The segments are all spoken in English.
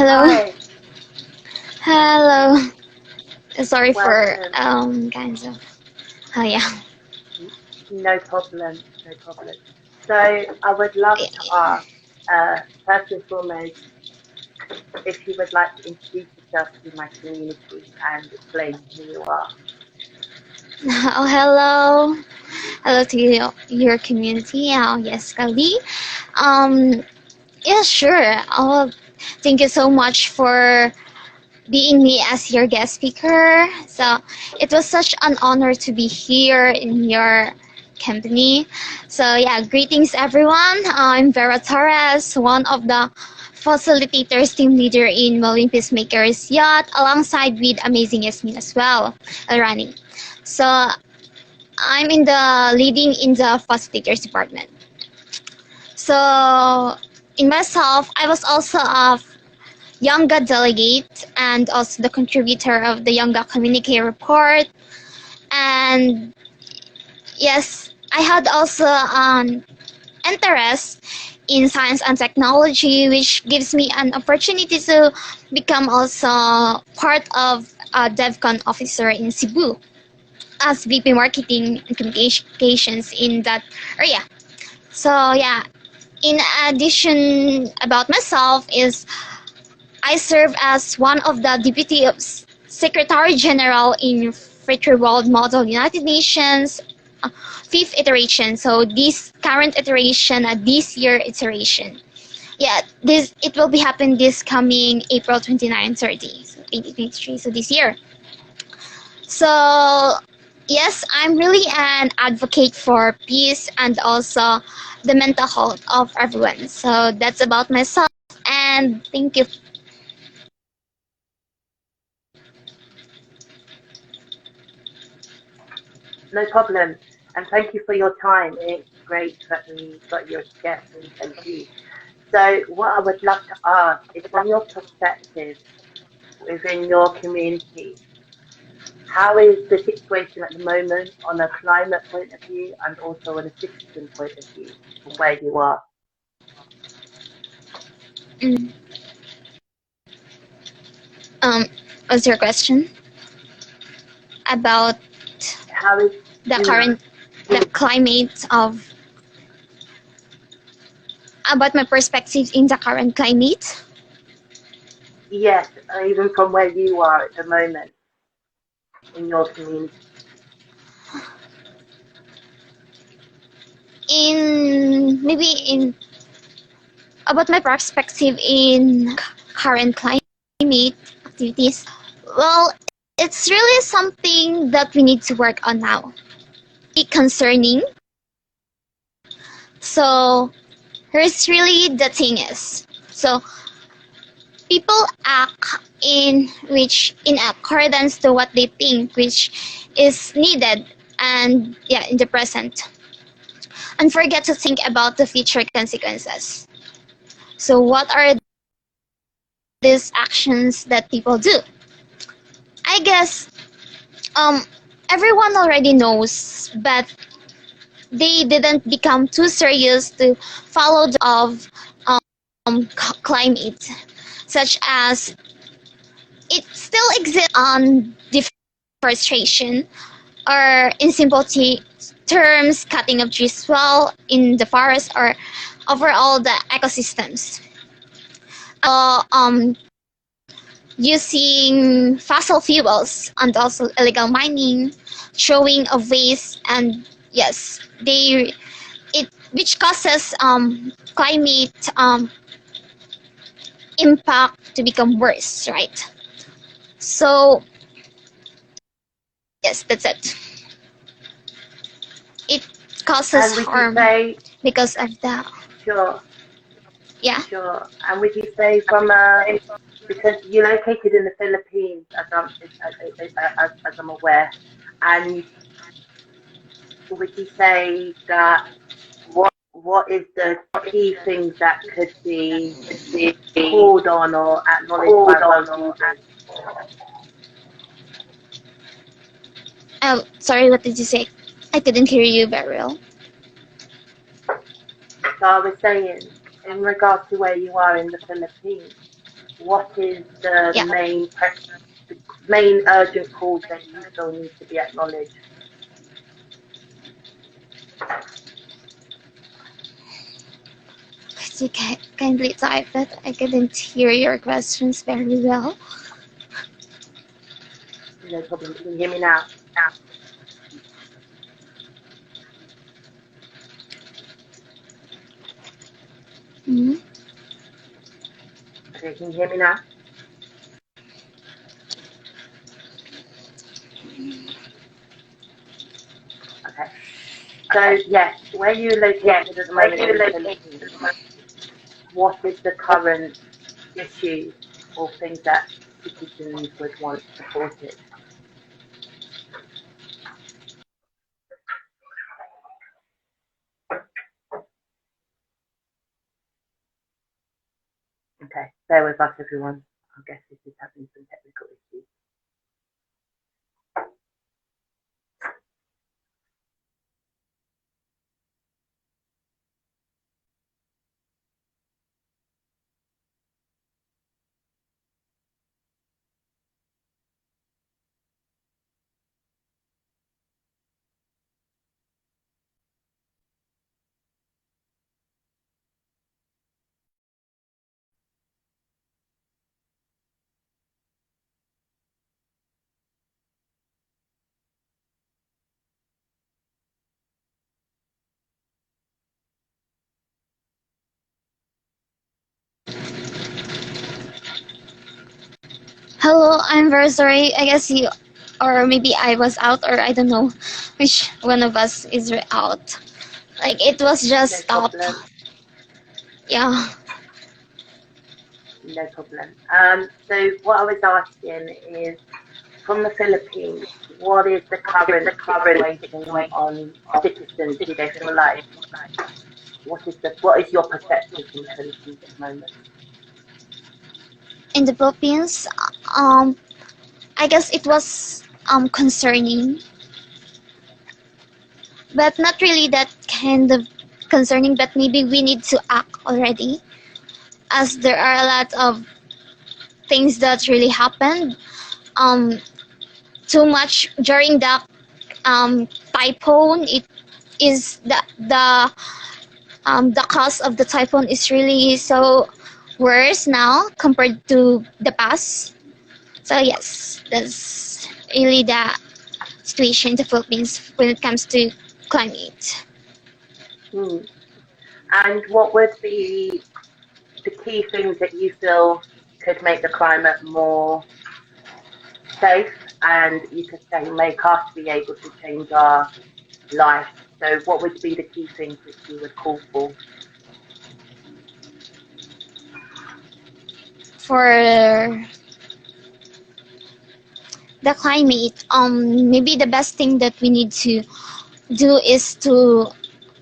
Hello. Hi, Hello. Sorry for welcome. kinds of. Oh yeah. No problem, no problem. So I would love to ask, first and foremost, if you would like to introduce yourself to my community and explain who you are. Oh hello. Hello to your community. Yes, Claude. Um. Yeah, sure. Thank you so much for being me as your guest speaker. So it was such an honor to be here in your company. So yeah, greetings everyone. I'm Vera Torres, one of the facilitators, team leader in Marine Peacemakers Yacht, alongside with amazing Yasmin as well, running. So I'm in the leading in the facilitators department. So in myself, I was also a Younga delegate and also the contributor of the Younga Communique report. And yes, I had also an interest in science and technology, which gives me an opportunity to become also part of a DevCon officer in Cebu as VP Marketing and Communications in that area. So yeah, in addition about myself is I serve as one of the Deputy Secretary General in Future World Model United Nations fifth iteration. So this current iteration, this year iteration. Yeah, this it will be happen this coming April 29, 30, so 2023, so this year. So yes, I'm really an advocate for peace and also the mental health of everyone. So that's about myself and thank you. No problem, and thank you for your time. It's great that we got your guest, and thank you. So what I would love to ask is from your perspective within your community, how is the situation at the moment on a climate point of view and also on a citizen point of view from where you are? Mm. Um, what's your question about How is the mm, current the climate of about my perspective in the current climate? yes, even from where you are at the moment in your community? In maybe in about my perspective in current climate activities. Well, it's really something that we need to work on now. It's concerning. So here's really the thing is. So people act in which in accordance to what they think which is needed and yeah in the present and forget to think about the future consequences. So what are these actions that people do? I guess everyone already knows, but they didn't become too serious to follow the of climate, such as it still exists on deforestation, or in simple terms, cutting of trees well in the forest or overall the ecosystems. Um, Using fossil fuels and also illegal mining, throwing of waste, and yes, they it which causes climate impact to become worse, right? So yes, that's it. It causes And would you harm say, because of the sure, yeah. sure, and would you say because you're located in the Philippines, as I'm aware, and would you say that what is the key things that could be called on or acknowledged by world leaders? Oh, sorry, what did you say? I couldn't hear you very well. So I was saying, in regards to where you are in the Philippines, what is the Yeah. main urgent cause that you feel needs to be acknowledged? Could you kindly type that? I couldn't hear your questions very well. No problem. Can you hear me now? Mm. Okay, can you hear me now? Okay. So yes, where you're located at the moment in the Philippines, what is the current issue or things that citizens would want supported? Okay, bear with us, everyone. I guess this is having some technical issues. Hello, I'm very sorry. I guess you, or maybe I was out, or I don't know which one of us is out. Like it was just No stopped. problem. Yeah. No problem. So what I was asking is, from the Philippines, what is the current situation on citizens? Do they feel like what is your perspective from the Philippines at the moment? In the Philippines, um, I guess it was concerning, but not really that kind of concerning. But maybe we need to act already, as there are a lot of things that really happened. Um, Too much during the typhoon. It is the cost of the typhoon is really so worse now compared to the past. So yes, that's really the situation in the Philippines when it comes to climate. Hmm. And what would be the key things that you feel could make the climate more safe and you could say make us be able to change our life? So what would be the key things which you would call for? For the climate, maybe the best thing that we need to do is to,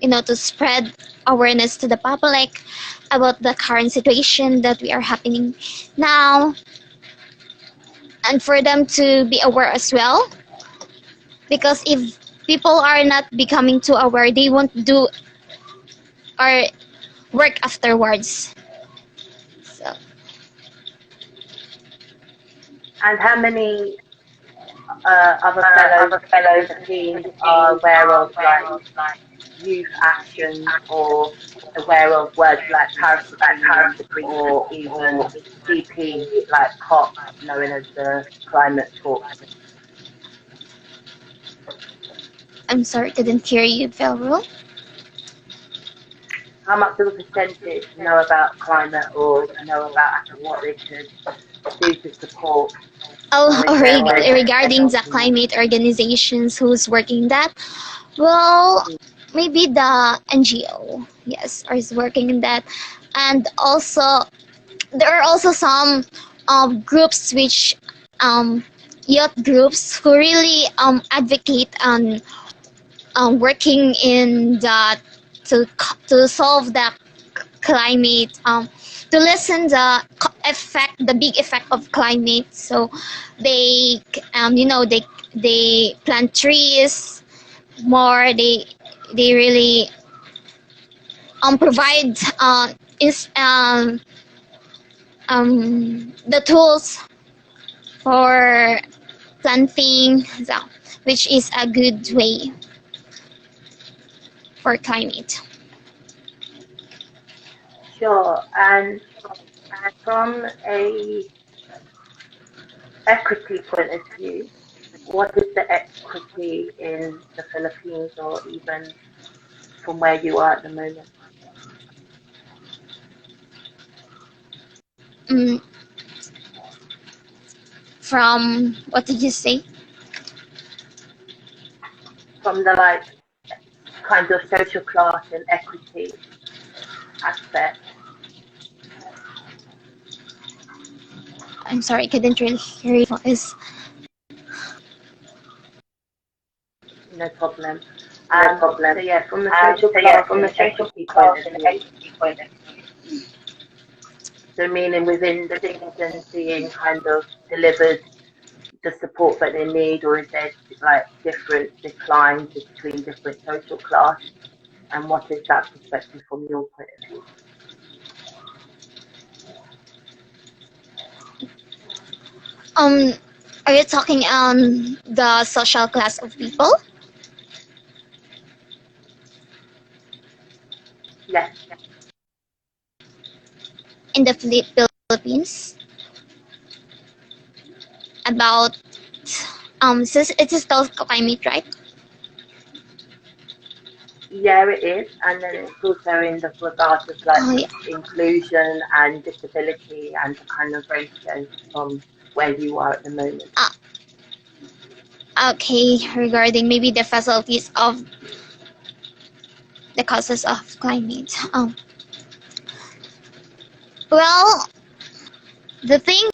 to spread awareness to the public about the current situation that we are happening now, and for them to be aware as well, because if people are not becoming too aware, they won't do or work afterwards. So And how many other fellows in the Philippines are aware of like youth actions or aware of words like Paris Agreement or even CP like COP, known as the climate talks? I'm sorry, couldn't hear you, Velro. How much of a percentage know about climate or know about what they could do to support? Oh, Or is there already regarding the something? climate organizations who's working that, well, maybe the NGO, yes, is working in that, and also there are also some groups which youth groups who really advocate on working in the to solve the climate, to lessen the big effect of climate. So they they plant trees more. They really provide is the tools for planting, so, which is a good way for climate. Sure. And from a equity point of view, what is the equity in the Philippines or even from where you are at the moment? Mm, from what did you say? From the like kind of social class and equity aspect. I'm sorry, I couldn't really hear your voice. No problem. No problem. So yeah, from the social So yeah, class from and the social equity point class of and view, equity point of view, so meaning within the citizens being kind of delivered the support that they need, or is there like different declines between different social class, and what is that perspective from your point of view? Um, are you talking on the social class of people Yes. in the Philippines? About since it is still climate, right? Yeah, it is, and then it's also in the regards of like Oh, yeah. inclusion and disability and the kind of ratio from where you are at the moment. Okay, regarding maybe the facilities of the causes of climate. Well, the thing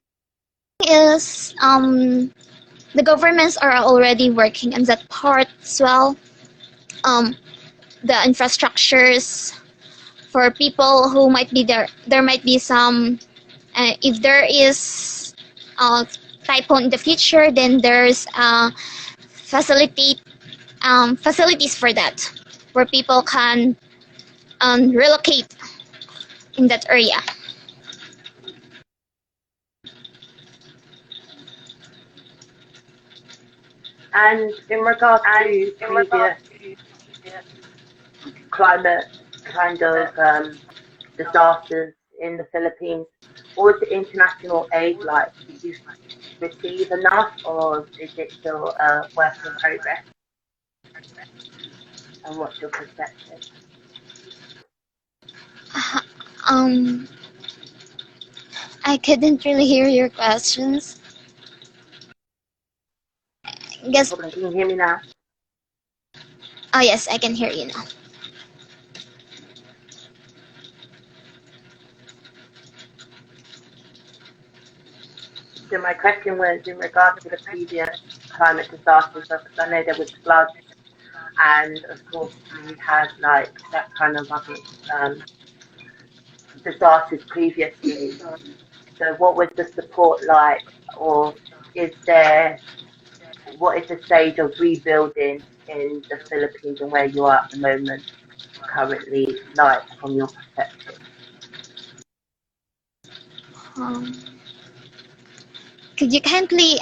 is, the governments are already working on that part as well. The infrastructures for people who might be there. There might be some. If there is a typhoon in the future, then there's facilitate facilities for that, where people can relocate in that area. And in regards and to in previous regards to climate kind of disasters in the Philippines, what was the international aid like? Did you receive enough, or is it still a work in progress? And what's your perspective? Um, I couldn't really hear your questions. No Guess. problem. Can you hear me now? Oh yes, I can hear you now. So my question was in regards to the previous climate disasters, because I know there was floods, and of course we had like that kind of other disasters previously. So what was the support like, or is there, what is the stage of rebuilding in the Philippines and where you are at the moment currently like from your perspective? Um, could you kindly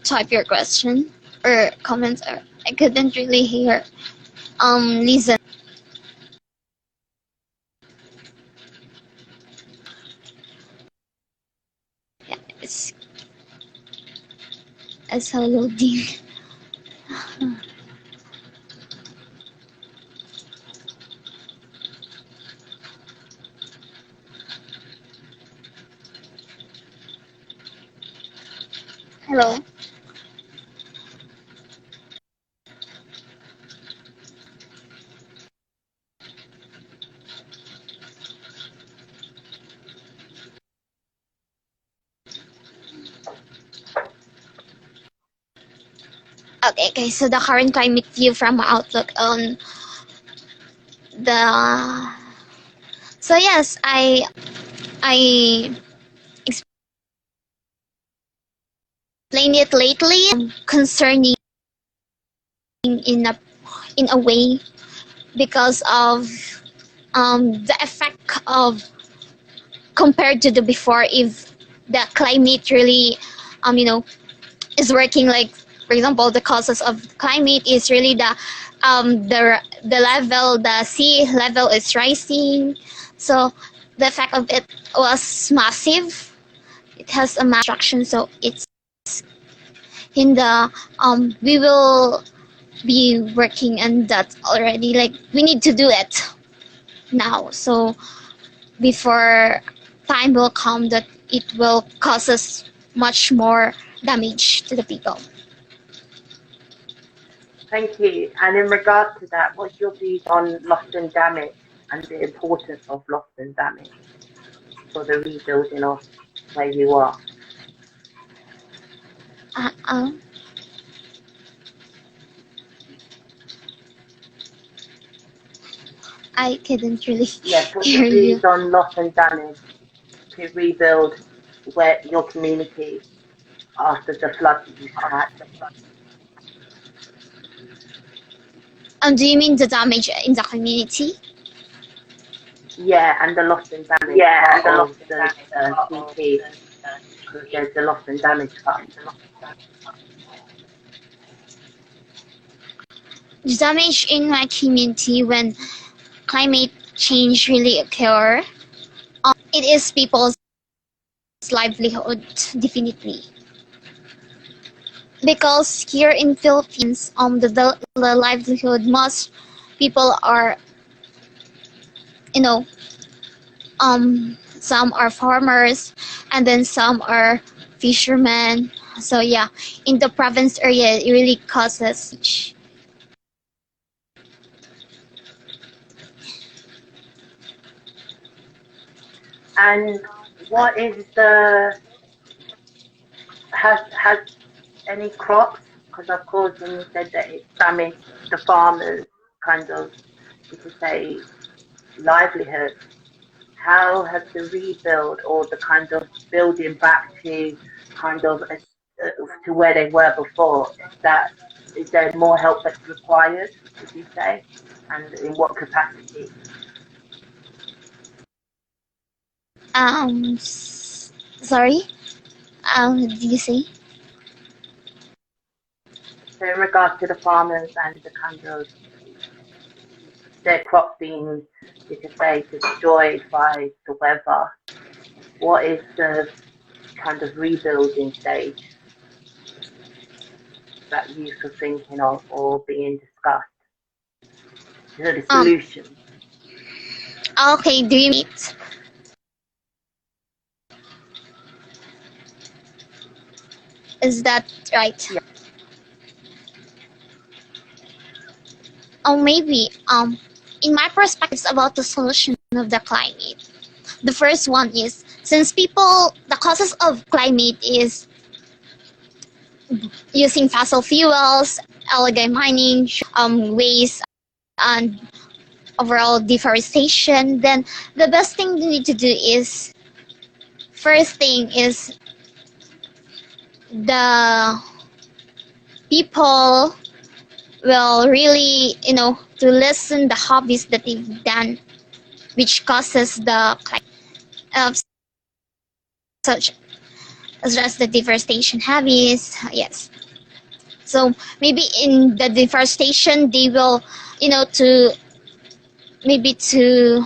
type your question or comments? Or I couldn't really hear. Listen. Yeah, it's so loading. Hello. Okay. So the current climate view from Outlook on the. So yes, I explained it lately. Concerning in a way because of the effect of compared to the before, if the climate really is working, like for example the causes of climate is really the level, the sea level is rising. So the effect of it was massive. It has a mass destruction, so it's in the we will be working on that already, like we need to do it now, so before time will come that it will cause us much more damage to the people. Thank you. And in regard to that, what's your views on loss and damage and the importance of loss and damage for the rebuilding of where you are? uh, uh, I couldn't really Yes, what's hear your you. views on loss and damage to rebuild where your community after the floods that you've had? Do you mean the damage in the community? Yeah, and the loss and damage part of the CP, because there's the loss and damage fund. The damage in my community when climate change really occur, it is people's livelihood, definitely. Because here in Philippines, the livelihood, most people are, you know, some are farmers, and then some are fishermen. So yeah, in the province area, it really causes. And what is the has any crops? Because of course, when you said that it damaged the farmers, kind of, you could say, livelihood. How has the rebuild or the kind of building back to kind of to where they were before? Is there more help that's required? Would you say, and in what capacity? Sorry, did you say? So in regards to the farmers and the kind of their crops being, you could say, destroyed by the weather, what is the kind of rebuilding stage that you are thinking of or being discussed? The solution. Okay, do you mean it? Is that right? Yeah. Or maybe in my perspectives about the solution of the climate. The first one is, since the causes of climate is using fossil fuels, illegal mining, waste, and overall deforestation, then the best thing you need to do is, first thing is, the people will really, to listen the hobbies that they've done, which causes the climate, such as the deforestation habits. Yes. So maybe in the deforestation, they will, to maybe to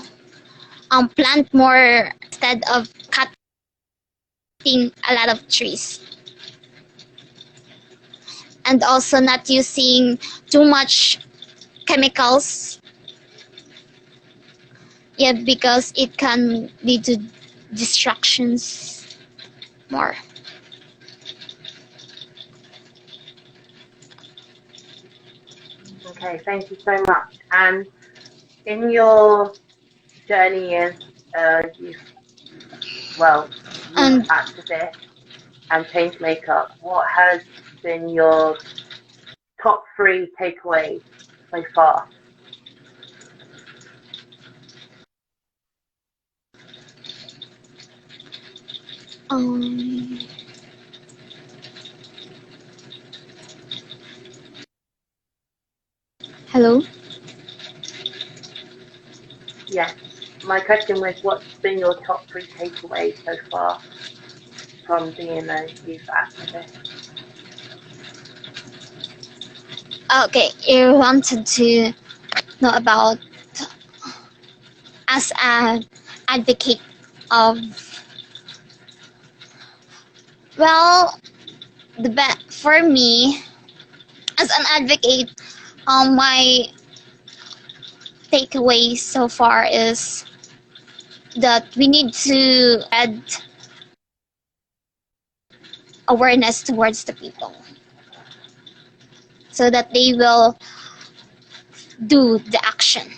plant more instead of cutting a lot of trees, and also not using too much chemicals. Yeah, because it can lead to destructions more. Okay, thank you so much. And in your journey as youth, youth And activist and change maker, what has been your top three takeaways so far? um, hello. Yes. my question was, what's been your top 3 takeaways so far from being a youth activist? Okay, you wanted to know about as an advocate of, well, for me as an advocate, my takeaway so far is that we need to add awareness towards the people so that they will do the action.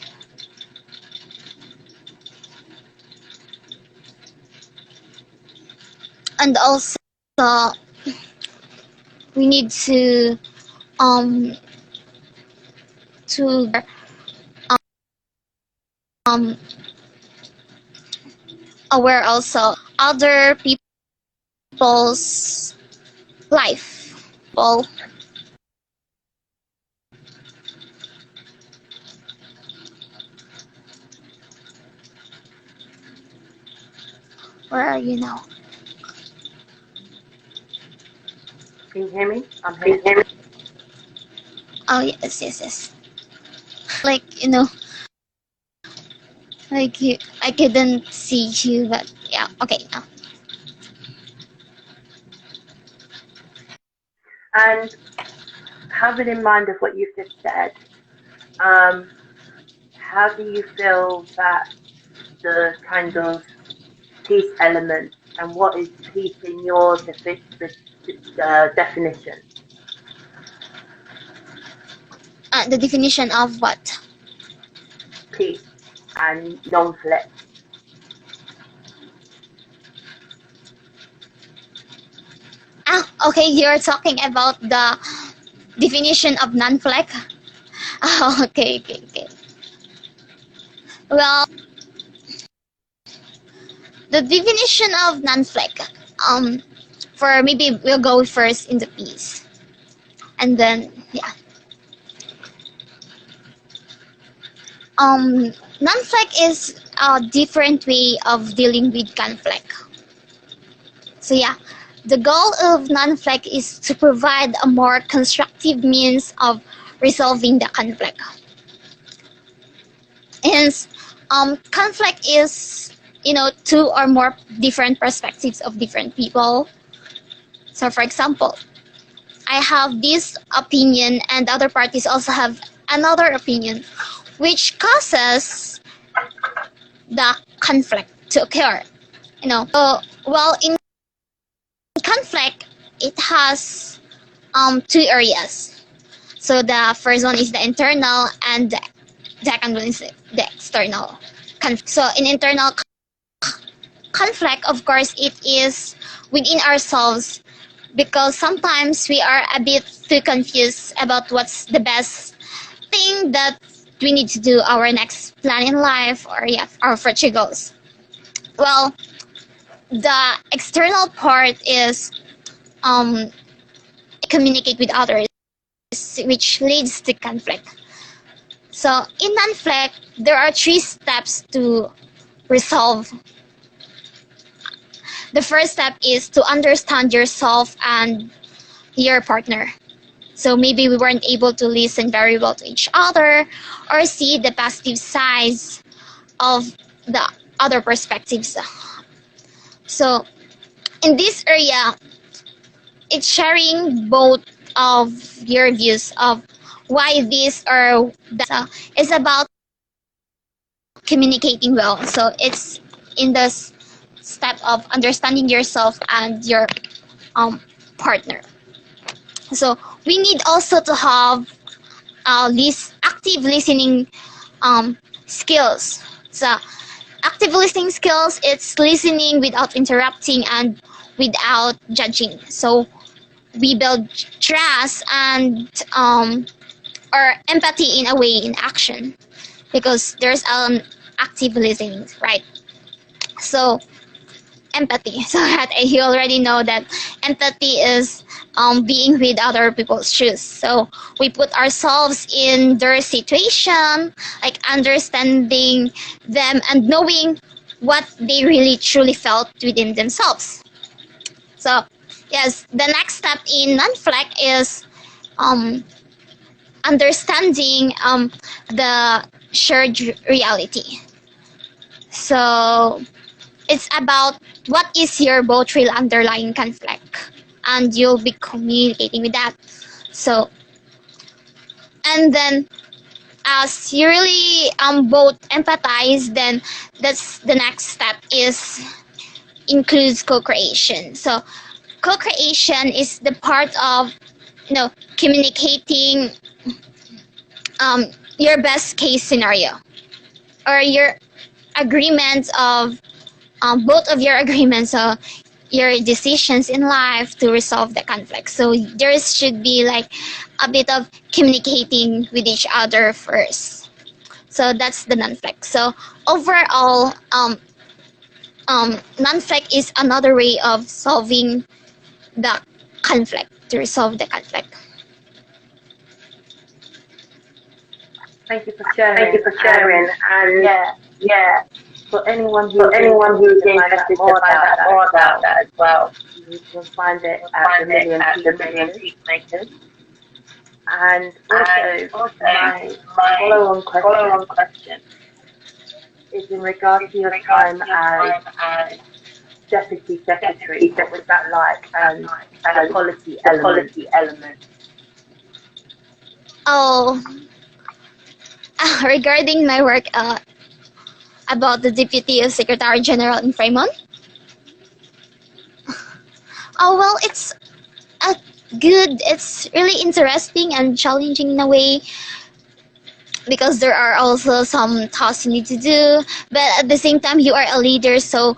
And also, we need um to um aware also other people's life. Well, where are you now? Can you hear me? I'm Can you here. hear me? Oh yes. Like like I couldn't see you, but yeah, okay now. And having in mind of what you've just said, how do you feel that the kind of peace element, and what is peace in your definition? The definition of what? Peace and non-conflict. Okay, you're talking about the definition of non-fleck. Oh, okay. Well, the definition of non-fleck. For maybe we'll go first in the piece, and then yeah. Non-fleck is a different way of dealing with conflict. So yeah, the goal of non-fleck is to provide a more constructive means of resolving the conflict. Hence, conflict is two or more different perspectives of different people. So for example, I have this opinion and other parties also have another opinion, which causes the conflict to occur. Well, in conflict, it has two areas. So the first one is the internal, and the second one is the external. So in internal conflict, of course, it is within ourselves, because sometimes we are a bit too confused about what's the best thing that we need to do, our next plan in life, or yeah, our future goals. Well, the external part is communicate with others, which leads to conflict. So in conflict, there are 3 steps to resolve. The first step is to understand yourself and your partner. So maybe we weren't able to listen very well to each other or see the positive sides of the other perspectives. So in this area, it's sharing both of your views of why this or that. So it's about communicating well. So it's in the step of understanding yourself and your partner. So we need also to have active listening skills. So active listening skills, it's listening without interrupting and without judging. So we build trust and or empathy in a way in action, because there's active listening, right? So empathy, so that you already know that empathy is being with other people's shoes. So we put ourselves in their situation, like understanding them and knowing what they really truly felt within themselves. So yes, the next step in non-flex is um, understanding the shared reality. So it's about what is your both real underlying conflict, and you'll be communicating with that. So, and then as you really both empathize, then that's the next step is includes co-creation. So co-creation is the part of communicating um, your best case scenario or your agreements of both of your agreements, your decisions in life to resolve the conflict. So there should be like a bit of communicating with each other first. So that's the non-flex. So overall, non-flex is another way of solving the conflict, to resolve the conflict. Thank you for Thank you for sharing. And yeah, for anyone for who's anyone who's interested interested to find to find out more about that as well, you can find it you can at the find it Million at the Million Peacemakers. Peacemakers. And And also, also, my my follow-on follow-on question question is in regards is to in your regards time to your as time as Deputy Secretary. Deputy What was that Secretary. like? And the And policy the element. policy element. Oh, regarding my work about the Deputy Secretary General in Fremont. Oh well, it's a good. It's really interesting and challenging in a way because there are also some tasks you need to do, but at the same time you are a leader. So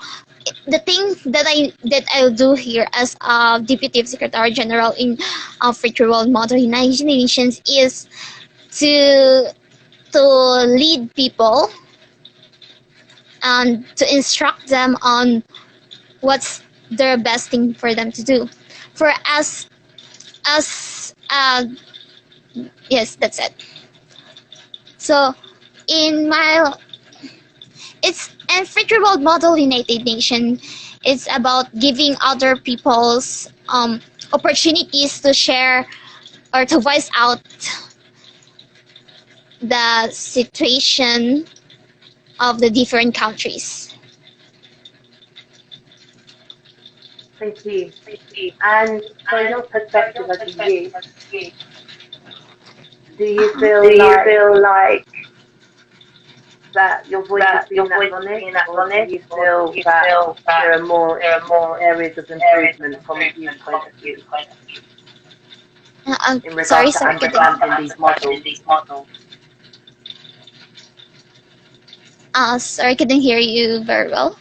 the thing that I'll do here as a Deputy Secretary General in Future World Model United Nations is to lead people and to instruct them on what's the best thing for them to do. For us, as yes, that's it. So in my it's and Future World Model United Nation, it's about giving other people's opportunities to share or to voice out the situation of the different countries. Thank you. And from your perspective as a youth, do you Do feel you like feel like that your voice is that your being voice is acknowledged, being or do acknowledged, you or do feel you that feel that there are more there are more areas of areas of improvement from a youth improvement point from of a view youth point of view in Sorry, regards to sorry, in regards to understanding these models? understanding these models? sorry, couldn't hear you very well.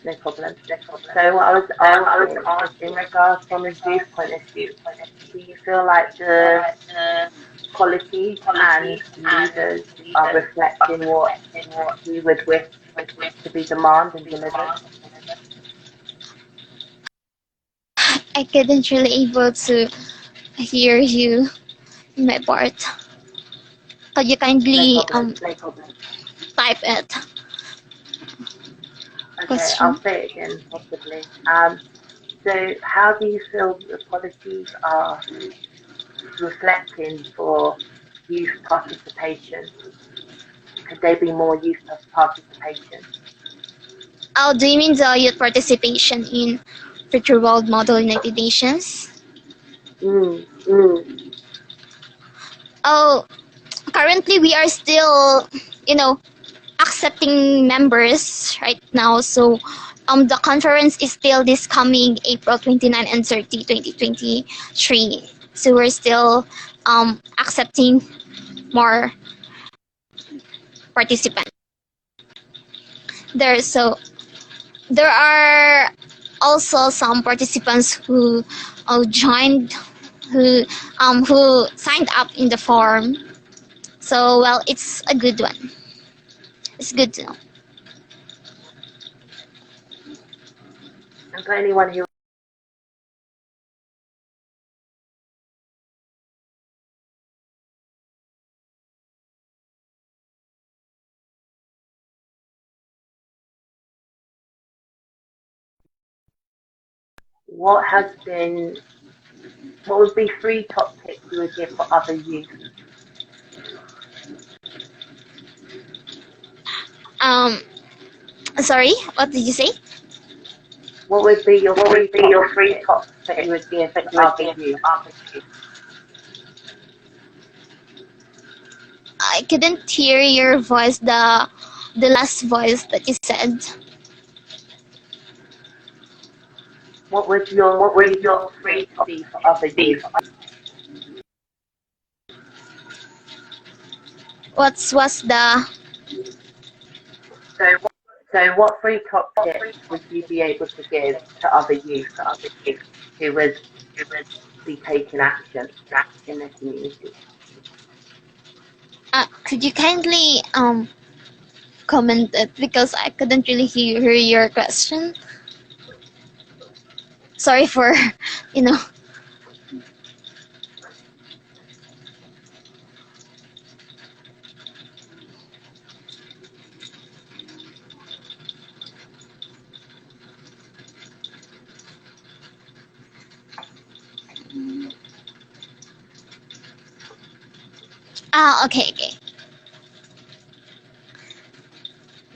No problem. No problem. So what I was So I was asking is in asking, regards in from a youth regards point to of view, youth point of view, do you feel like do you feel the like the policies and policies and leaders are leaders are reflecting what reflecting what you would wish would wish to be demanded to and be delivered? demanded and delivered? I couldn't really able to hear you in my part. Could you No kindly problem. type it? Okay, Question. I'll say it again possibly. So how do you feel the policies are reflecting for youth participation? Could they be more youth participation? Oh, do you mean the youth participation in Future World Model United Nations? Mm, Mm. Oh, currently we are still, you know, accepting members right now. So the conference is still this coming April 29 and 30, 2023. So we're still accepting more participants there. So there are also some participants who joined, who signed up in the form. So well, it's a good one. It's good to know. And for anyone who what would be 3 top tips you would give for other youth? Sorry, what did you say? What would be your What would be your 3 tips top that you tips would give that to you would other give to youth? other youth? I couldn't hear your voice, the last voice that you said. What would your What would 3 your top 3 tips top be for tips other be youth? for What was the so So what 3 top what tips 3 top would you tips be able to would give you be to able other to youth give to other youth who would who would be taking action take action? in their community? could you kindly comment it because I couldn't really hear your question. Sorry for you know. Okay.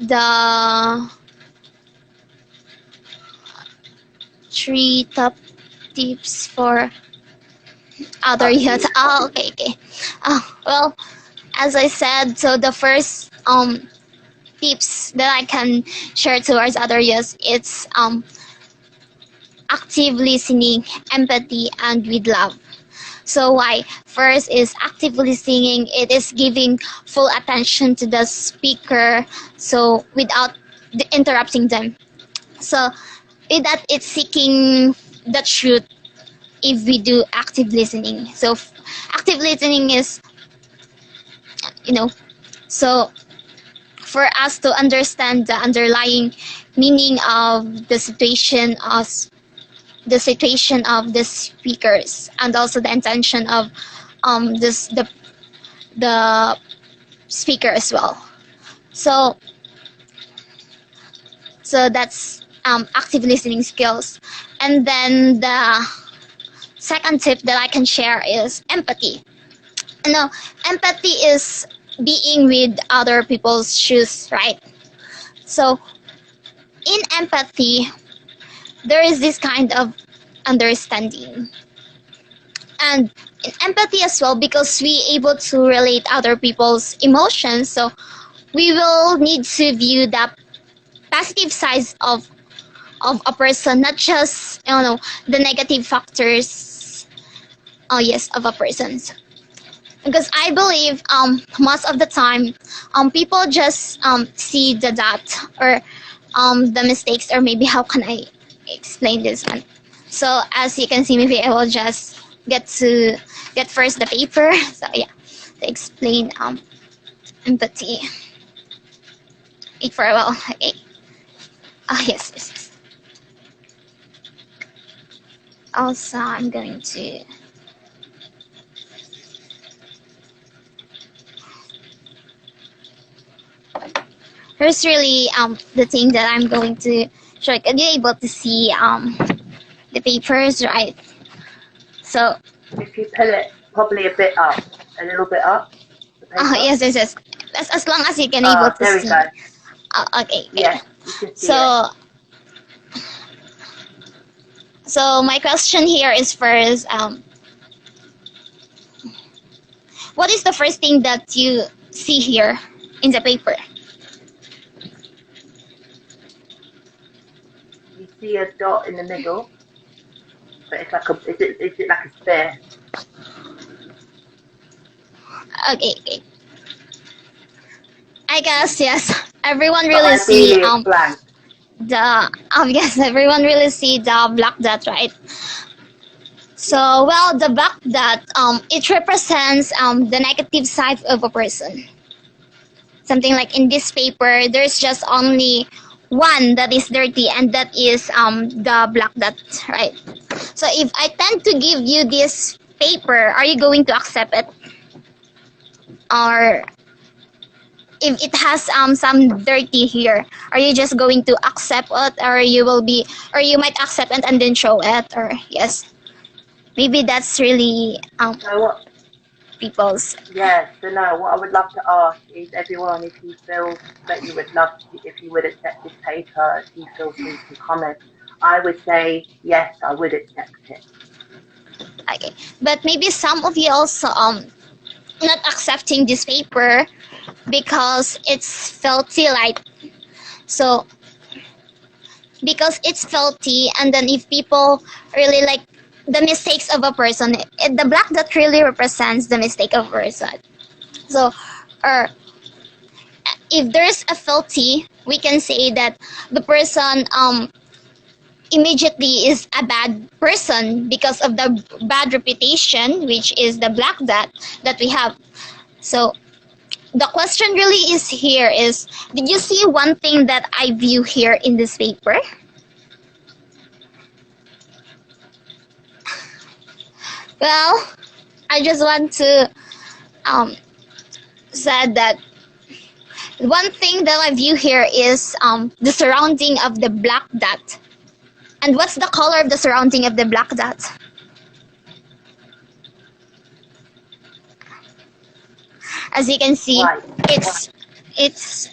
The 3 top tips for other Other youth. youth. Okay. Well, as I said, so the first tips that I can share towards other youth, it's active listening, empathy, and with love. So why? First is active listening. It is giving full attention to the speaker, so without interrupting them. So with that, it's seeking the truth if we do active listening. So active listening is, you know, so for us to understand the underlying meaning of the situation of the speakers and also the intention of this the speaker as well. So that's active listening skills. And then the second tip that I can share is empathy. Now, empathy is being with other people's shoes, right? So in empathy, there is this kind of understanding. And in empathy as well, because we able to relate other people's emotions, so we will need to view the positive sides of a person, not just the negative factors. Oh yes, of a person. Because I believe most of the time people just see the dot or the mistakes, or maybe how can I explain this one. So as you can see, maybe I will just get first the paper. So yeah, to explain empathy. Wait for a while. Okay. Yes. Also, I'm going to. Here's really the thing that I'm going to show. Are you able to see the papers, right? So If you pull it probably a little bit up, the paper. yes. As long as you can able Ah, to there we see. go. Okay. Yes, you can see it. So my question here is first, what is the first thing that you see here in the paper? You see a dot in the middle, but it's like is it like a sphere? Okay. I guess yes. Everyone But really see ideally it's blank. the yes, everyone really see the black dot, right? So well, the black dot it represents the negative side of a person. Something like in this paper, there's just only one that is dirty, and that is the black dot, right? So if I tend to give you this paper, are you going to accept it? Or if it has some dirty here, are you just going to accept it, or you might accept it and then show it? Or yes, maybe that's really So what? people's. Yeah. So no, what I would love to ask is everyone, if you feel that you would love to, if you would accept this paper, if you feel free to comment. I would say yes, I would accept it. Okay, but maybe some of you also not accepting this paper because it's filthy, like, so because it's filthy, and then if people really like the mistakes of a person, the black dot really represents the mistake of a person. So or if there's a filthy, we can say that the person immediately is a bad person because of the bad reputation, which is the black dot that we have. So the question really is here is, did you see one thing that I view here in this paper? Well, I just want to say that one thing that I view here is the surrounding of the black dot. And what's the color of the surrounding of the black dot? As you can see, Right. it's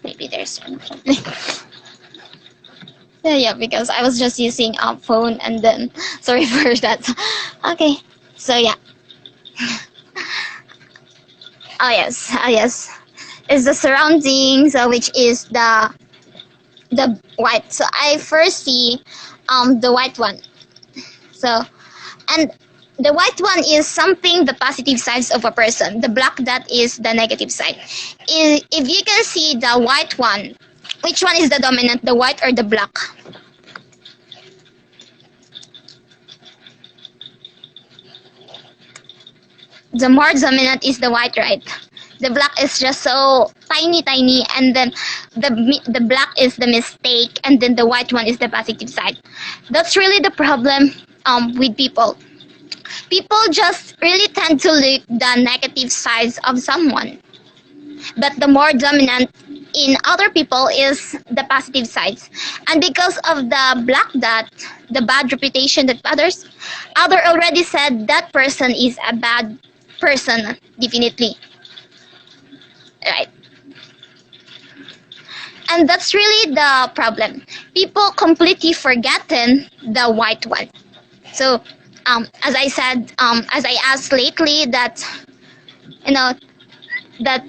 maybe there's one problem. Yeah, because I was just using a phone, and then sorry for that. Okay, so yeah. Yes, it's the surroundings, which is the white. So I first see the white one. So, and the white one is something the positive sides of a person. The black dot is the negative side. If you can see the white one, which one is the dominant, the white or the black? The more dominant is the white, right? The black is just so tiny, and then the black is the mistake, and then the white one is the positive side. That's really the problem with people. People just really tend to look the negative sides of someone, but the more dominant in other people is the positive sides. And because of the black dot, the bad reputation that other already said that person is a bad person, definitely, right? And that's really the problem. People completely forgotten the white one. So as I said, as I asked lately, that that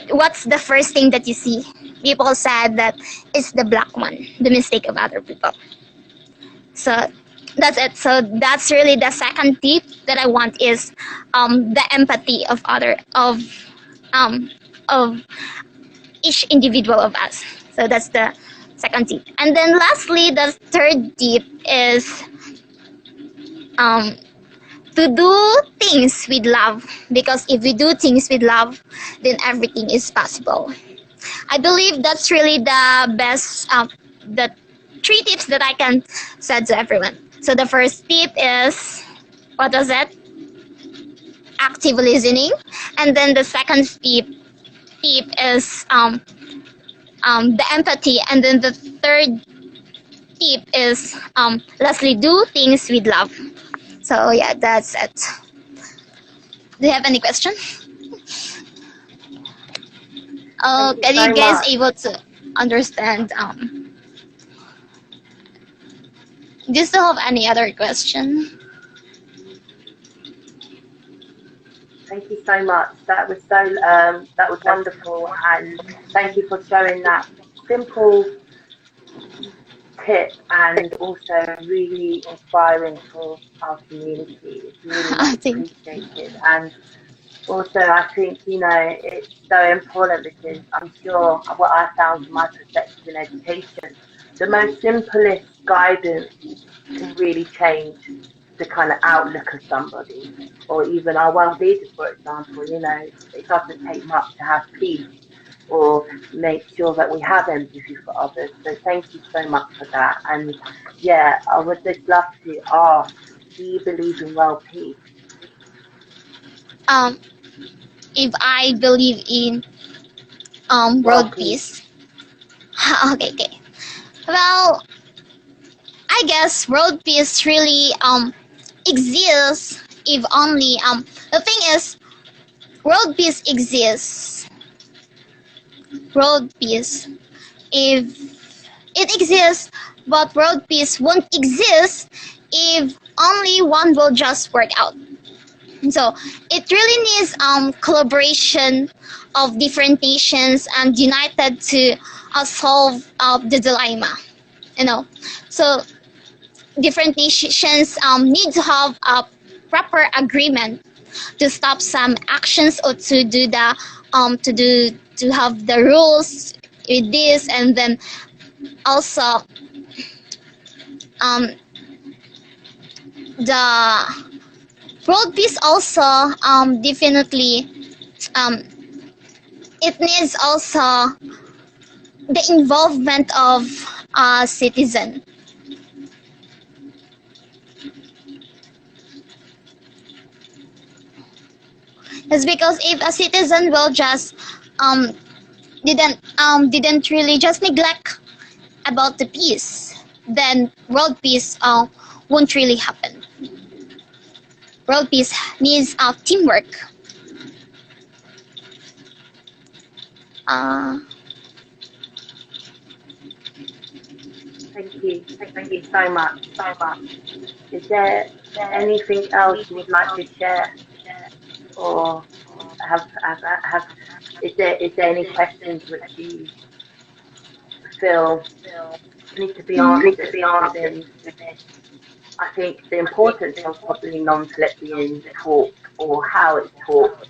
what's the first thing that you see? People said that it's the black one, the mistake of other people. So that's it. So that's really the second tip that I want is the empathy of each individual of us. So that's the second tip. And then lastly, the third tip is to do things with love, because if we do things with love, then everything is possible. I believe that's really the best, the 3 tips that I can say to everyone. So the first tip is, what was it? Active listening. And then the second tip is the empathy. And then the third tip is lastly, do things with love. So yeah, that's it. Do you have any question? Can you guys able to understand? Do you still have any other question? Thank you so much. That was wonderful, and thank you for showing that simple tip, and also really inspiring for our community. It's really much appreciated, and also I think it's so important, because I'm sure what I found from my perspective in education, the most simplest guidance can really change the kind of outlook of somebody, or even our world leaders, for example. It doesn't take much to have peace or make sure that we have empathy for others. So thank you so much for that. And yeah, I would just love to ask, do you believe in world peace? If I believe in world peace. Okay. Well, I guess world peace really exists if only the thing is world peace exists. World peace if it exists, but world peace won't exist if only one will just work out. So it really needs collaboration of different nations and united to solve the dilemma. So different nations need to have a proper agreement to stop some actions or to do the to have the rules with this, and then also um, the world peace also definitely um, it needs also the involvement of a citizen. It's because if a citizen will just um, didn't really just neglect about the peace, then world peace won't really happen. World peace needs teamwork. Uh, Thank you. Thank you so much. Is there anything else you would like to share, or have is there any questions which you feel need to be answered within? I think the importance of probably non-slip being taught, or how it's taught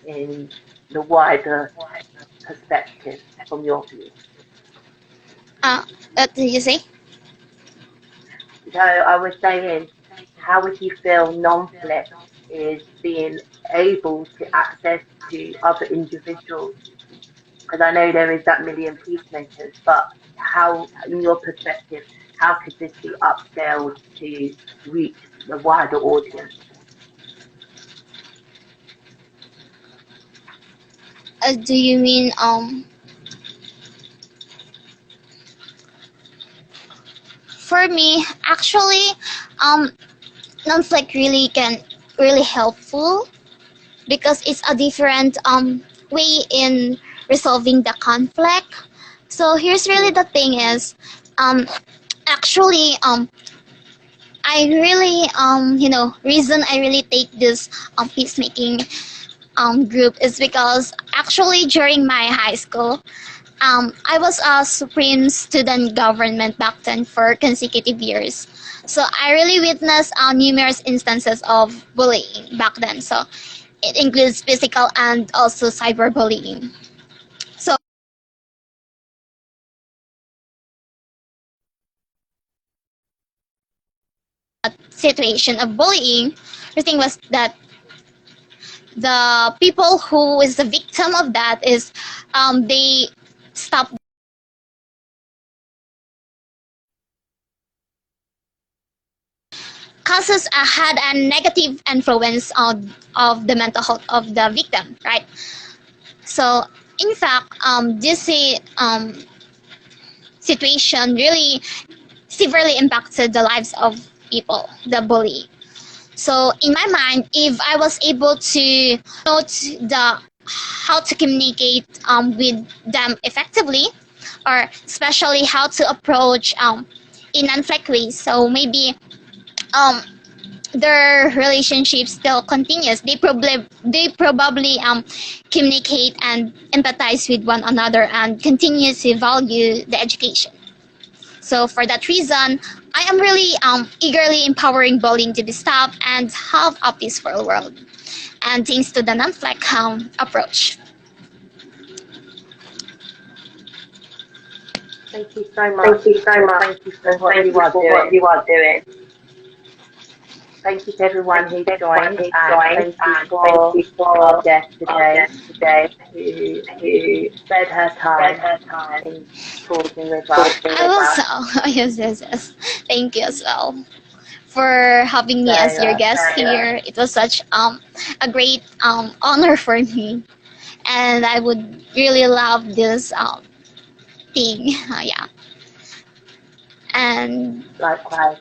in the wider perspective from your view. what did you say? So I was saying, how would you feel non-flip is being able to access to other individuals? Because I know there is that million peacemakers, but how, in your perspective, how could this be upscaled to reach the wider audience? Do you mean for me actually non-flick really can really helpful because it's a different way in resolving the conflict. So here's really the thing is actually I really reason I really take this peacemaking group is because actually during my high school I was a supreme student government back then for consecutive years. So I really witnessed numerous instances of bullying back then. So it includes physical and also cyberbullying. So situation of bullying, the thing was that the people who is the victim of that is they stop causes had a negative influence of the mental health of the victim, right? So in fact this situation really severely impacted the lives of people, the bully. So in my mind, if I was able to note the how to communicate with them effectively, or especially how to approach in non-flick ways, so maybe um, their relationship still continues. They probably communicate and empathize with one another and continue to value the education. So for that reason, I am really eagerly empowering bullying to be stopped and have a peaceful world. And thanks to the non-flag approach. Thank you so much. Thank you for what you are doing. thank you to everyone who joined, and thank you and for thank you our for guest our today guest today who who spent her spent time her time in pausing with us. talking I with will us. so. Yes, yes, yes. Thank you as well for having me as your So, guest here. It was such a great honor for me, and I would really love this thing. Yeah, and likewise.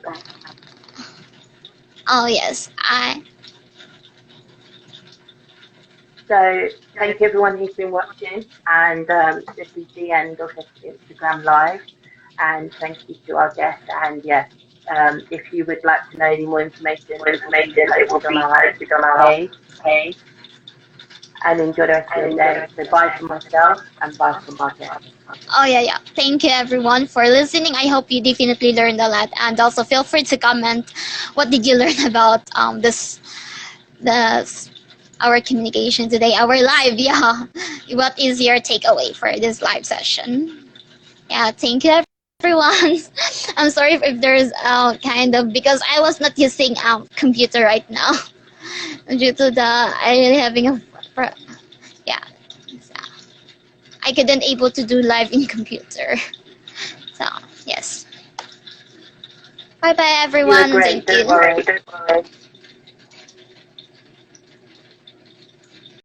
oh yes, So, thank you everyone who's been watching, and this is the end of this Instagram live. And thank you to our guest. And yes, if you would like to know any more information, More it will be information, it will posted on be our posted on our page. page. And enjoy the rest of And your enjoy the day. rest So, of the bye day. from myself and bye from our guest. oh yeah, yeah. Thank you everyone for listening. I hope you definitely learned a lot, and also feel free to comment what did you learn about this our communication today, our live. Yeah, what is your takeaway for this live session? Yeah, thank you everyone. I'm sorry if there's kind of, because I was not using computer right now due to the I really having a yeah, so I couldn't able to do live in computer. So yes, bye bye You were everyone. great, Thank don't you. worry. Don't worry.